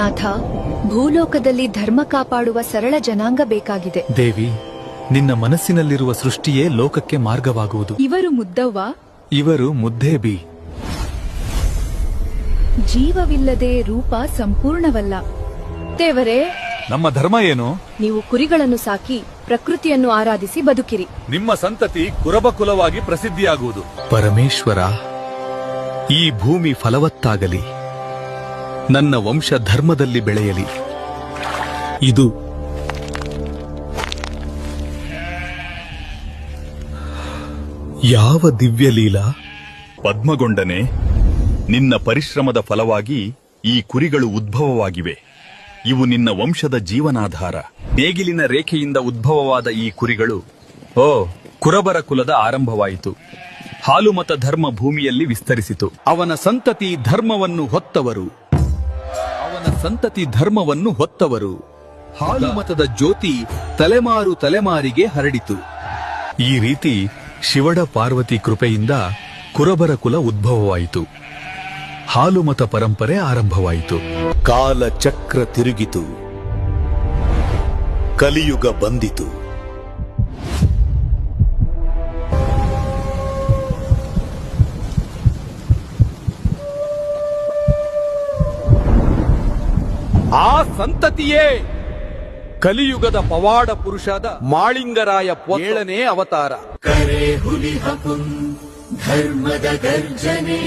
ನಾಥ, ಭೂಲೋಕದಲ್ಲಿ ಧರ್ಮ ಕಾಪಾಡುವ ಸರಳ ಜನಾಂಗ ಬೇಕಾಗಿದೆ. ದೇವಿ, ನಿನ್ನ ಮನಸ್ಸಿನಲ್ಲಿರುವ ಸೃಷ್ಟಿಯೇ ಲೋಕಕ್ಕೆ ಮಾರ್ಗವಾಗುವುದು. ಇವರು ಮುದ್ದವ್ವ, ಇವರು ಮುದ್ದೇಬಿ. ಜೀವವಿಲ್ಲದೆ ರೂಪ ಸಂಪೂರ್ಣವಲ್ಲ. ದೇವರೇ, ನಮ್ಮ ಧರ್ಮ ಏನು? ನೀವು ಕುರಿಗಳನ್ನು ಸಾಕಿ ಪ್ರಕೃತಿಯನ್ನು ಆರಾಧಿಸಿ ಬದುಕಿರಿ. ನಿಮ್ಮ ಸಂತತಿ ಕುರಬಕುಲವಾಗಿ ಪ್ರಸಿದ್ಧಿಯಾಗುವುದು. ಪರಮೇಶ್ವರ, ಈ ಭೂಮಿ ಫಲವತ್ತಾಗಲಿ, ನನ್ನ ವಂಶ ಧರ್ಮದಲ್ಲಿ ಬೆಳೆಯಲಿ. ಇದು ಯಾವ ದಿವ್ಯ ಲೀಲಾ? ಪದ್ಮಗೊಂಡನೆ, ನಿನ್ನ ಪರಿಶ್ರಮದ ಫಲವಾಗಿ ಈ ಕುರಿಗಳು ಉದ್ಭವವಾಗಿವೆ. ಇವು ನಿನ್ನ ವಂಶದ ಜೀವನಾಧಾರ. ನೇಗಿಲಿನ ರೇಖೆಯಿಂದ ಉದ್ಭವವಾದ ಈ ಕುರಿಗಳು ಕುರಬರ ಕುಲದ ಆರಂಭವಾಯಿತು. ಹಾಲುಮತ ಧರ್ಮ ಭೂಮಿಯಲ್ಲಿ ವಿಸ್ತರಿಸಿತು. ಅವನ ಸಂತತಿ ಧರ್ಮವನ್ನು ಹೊತ್ತವರು. ಹಾಲುಮತದ ಜ್ಯೋತಿ ತಲೆಮಾರು ತಲೆಮಾರಿಗೆ ಹರಡಿತು. ಈ ರೀತಿ ಶಿವಡ ಪಾರ್ವತಿ ಕೃಪೆಯಿಂದ ಕುರಬರ ಕುಲ ಉದ್ಭವವಾಯಿತು. ಹಾಲುಮತ ಪರಂಪರೆ ಆರಂಭವಾಯಿತು. ಕಾಲ ಚಕ್ರ ತಿರುಗಿತು, ಕಲಿಯುಗ ಬಂದಿತು. ಆ ಸಂತತಿಯೇ ಕಲಿಯುಗದ ಪವಾಡ ಪುರುಷಾದ ಮಾಳಿಂಗರಾಯ 7ನೇ ಅವತಾರ. ಕರೆ ಹುಲಿ ಹಕುಂ ಧರ್ಮದ ಗರ್ಜನೆ.